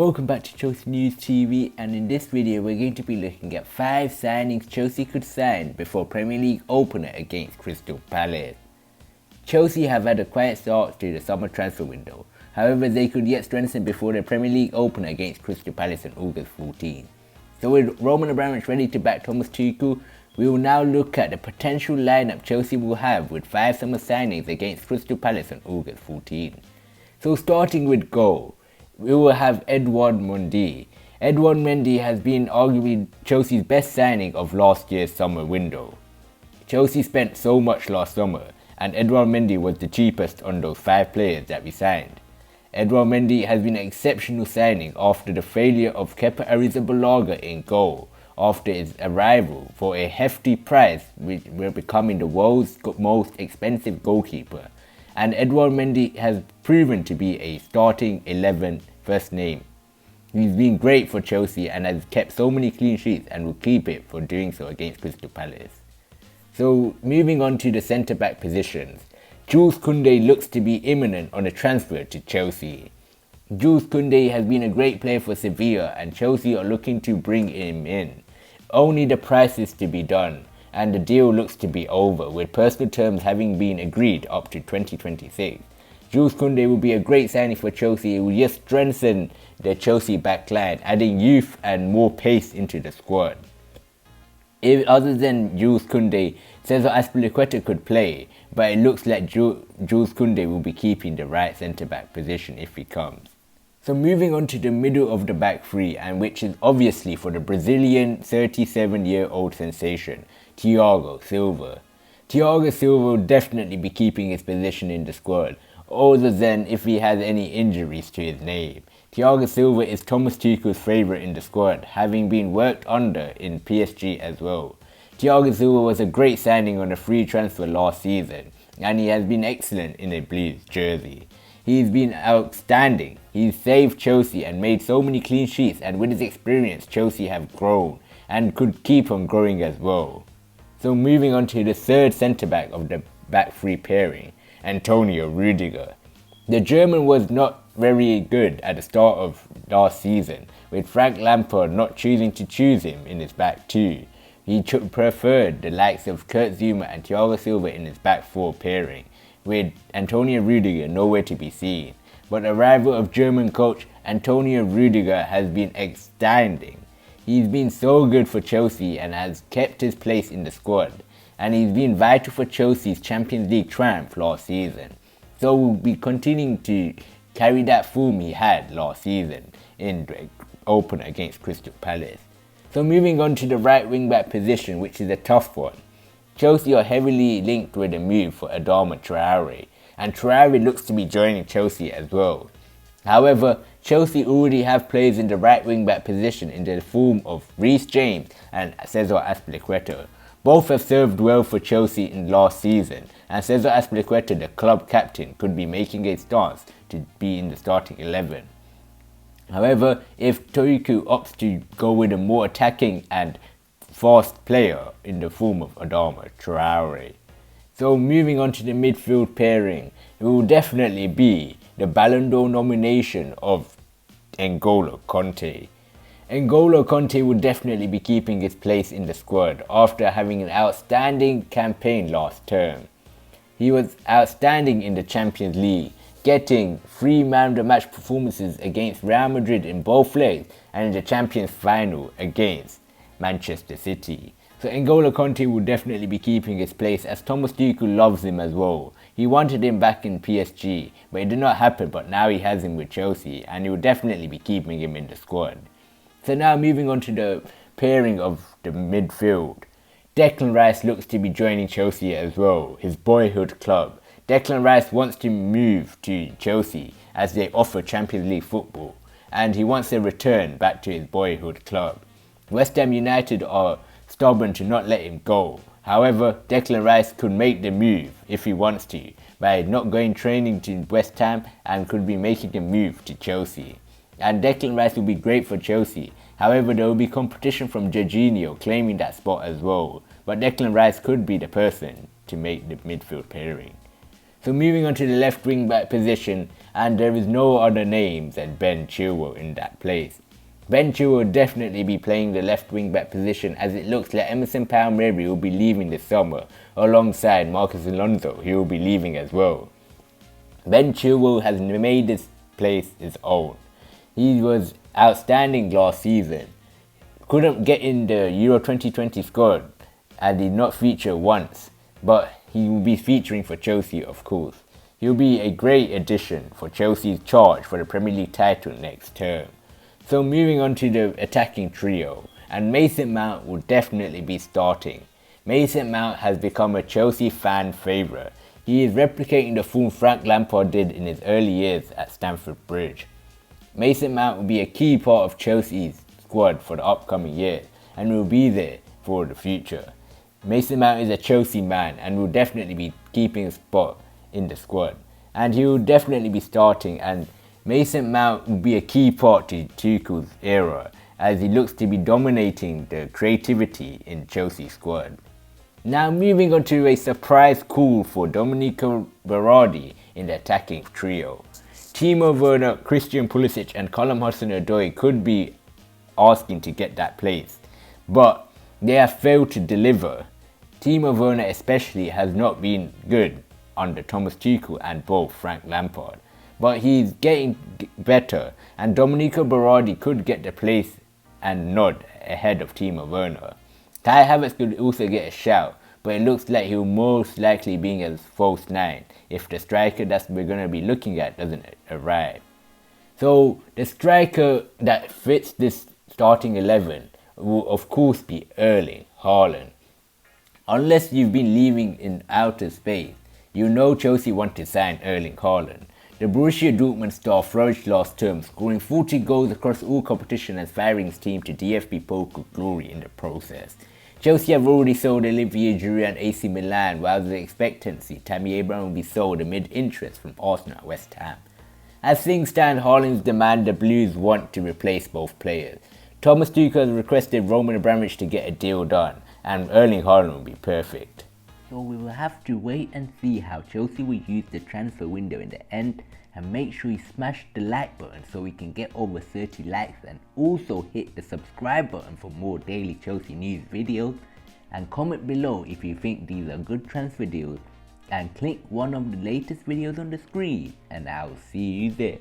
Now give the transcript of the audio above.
Welcome back to Chelsea News TV, and in this video we're going to be looking at 5 signings Chelsea could sign before Premier League opener against Crystal Palace. Chelsea have had a quiet start to the summer transfer window, however they could yet strengthen before the Premier League opener against Crystal Palace on August 14. So with Roman Abramovich ready to back Thomas Tuchel, we will now look at the potential lineup Chelsea will have with 5 summer signings against Crystal Palace on August 14. So starting with goal, we will have Edouard Mendy. Edouard Mendy has been arguably Chelsea's best signing of last year's summer window. Chelsea spent so much last summer, and Edouard Mendy was the cheapest on those 5 players that we signed. Edouard Mendy has been an exceptional signing after the failure of Kepa Arrizabalaga in goal after his arrival for a hefty price, which will becoming the world's most expensive goalkeeper. And Edouard Mendy has proven to be a starting 11 first name. He's been great for Chelsea and has kept so many clean sheets and will keep it for doing so against Crystal Palace. So moving on to the centre-back positions, Jules Kounde looks to be imminent on a transfer to Chelsea. Jules Kounde has been a great player for Sevilla and Chelsea are looking to bring him in. Only the price is to be done, and the deal looks to be over, with personal terms having been agreed up to 2026. Jules Kounde will be a great signing for Chelsea. It will just strengthen the Chelsea backline, adding youth and more pace into the squad. Other than Jules Kounde, Cesar Azpilicueta could play, but it looks like Jules Kounde will be keeping the right centre-back position if he comes. So moving on to the middle of the back three, and which is obviously for the Brazilian 37-year-old sensation, Thiago Silva. Thiago Silva will definitely be keeping his position in the squad, other than if he has any injuries to his name. Thiago Silva is Thomas Tuchel's favourite in the squad, having been worked under in PSG as well. Thiago Silva was a great signing on a free transfer last season, and he has been excellent in a Blues jersey. He's been outstanding. He's saved Chelsea and made so many clean sheets, and with his experience Chelsea have grown and could keep on growing as well. So moving on to the third centre-back of the back three pairing, Antonio Rudiger. The German was not very good at the start of last season, with Frank Lampard not choosing to choose him in his back two. He preferred the likes of Kurt Zouma and Thiago Silva in his back four pairing, with Antonio Rudiger nowhere to be seen. But the arrival of German coach Antonio Rudiger has been outstanding. He's been so good for Chelsea and has kept his place in the squad, and he's been vital for Chelsea's Champions League triumph last season. So we'll be continuing to carry that form he had last season in the opener against Crystal Palace. So moving on to the right wing back position, which is a tough one. Chelsea are heavily linked with a move for Adama Traore, and Traore looks to be joining Chelsea as well. However, Chelsea already have players in the right wing back position in the form of Reece James and Cesar Azpilicueta. Both have served well for Chelsea in last season, and Cesar Azpilicueta, the club captain, could be making a stance to be in the starting 11. However, if Tuchel opts to go with a more attacking and fast player in the form of Adama Traore. So moving on to the midfield pairing, it will definitely be the Ballon d'Or nomination of N'Golo Kanté. N'Golo Kanté will definitely be keeping his place in the squad after having an outstanding campaign last term. He was outstanding in the Champions League, getting 3 man of the match performances against Real Madrid in both legs and in the Champions final against Manchester City. So N'Golo Kanté will definitely be keeping his place, as Thomas Tuchel loves him as well. He wanted him back in PSG, but it did not happen, but now he has him with Chelsea, and he will definitely be keeping him in the squad. So now moving on to the pairing of the midfield. Declan Rice looks to be joining Chelsea as well, his boyhood club. Declan Rice wants to move to Chelsea as they offer Champions League football, and he wants to return back to his boyhood club. West Ham United are stubborn to not let him go. However, Declan Rice could make the move if he wants to by not going training to West Ham, and could be making a move to Chelsea. And Declan Rice will be great for Chelsea. However, there will be competition from Jorginho claiming that spot as well. But Declan Rice could be the person to make the midfield pairing. So moving on to the left wing back position, and there is no other name than Ben Chilwell in that place. Ben Chilwell will definitely be playing the left wing back position, as it looks like Emerson Palmieri will be leaving this summer alongside Marcos Alonso, who will be leaving as well. Ben Chilwell has made this place his own. He was outstanding last season. Couldn't get in the Euro 2020 squad and did not feature once, but he will be featuring for Chelsea, of course. He'll be a great addition for Chelsea's charge for the Premier League title next term. So moving on to the attacking trio, and Mason Mount will definitely be starting. Mason Mount has become a Chelsea fan favourite. He is replicating the form Frank Lampard did in his early years at Stamford Bridge. Mason Mount will be a key part of Chelsea's squad for the upcoming years and will be there for the future. Mason Mount is a Chelsea man and will definitely be keeping a spot in the squad. And he will definitely be starting, and Mason Mount will be a key part to Tuchel's era as he looks to be dominating the creativity in Chelsea's squad. Now moving on to a surprise call for Domenico Berardi in the attacking trio. Timo Werner, Christian Pulisic and Callum Hudson-Odoi could be asking to get that place, but they have failed to deliver. Timo Werner especially has not been good under Thomas Tuchel and both Frank Lampard, but he's getting better, and Domenico Berardi could get the place and nod ahead of Timo Werner. Kai Havertz could also get a shout, but it looks like he'll most likely be as false 9 if the striker that we're going to be looking at doesn't arrive. So the striker that fits this starting 11 will of course be Erling Haaland. Unless you've been living in outer space, you know Chelsea want to sign Erling Haaland. The Borussia Dortmund star flourished last term, scoring 40 goals across all competition and firing his team to DFB Pokal glory in the process. Chelsea have already sold Olivier Giroud and AC Milan, while the expectancy Tammy Abraham will be sold amid interest from Arsenal and West Ham. As things stand, Haaland's demand the Blues want to replace both players. Thomas Tuchel has requested Roman Abramovich to get a deal done, and Erling Haaland will be perfect. So we will have to wait and see how Chelsea will use the transfer window in the end, and make sure you smash the like button so we can get over 30 likes, and also hit the subscribe button for more daily Chelsea news videos, and comment below if you think these are good transfer deals, and click one of the latest videos on the screen, and I'll see you there.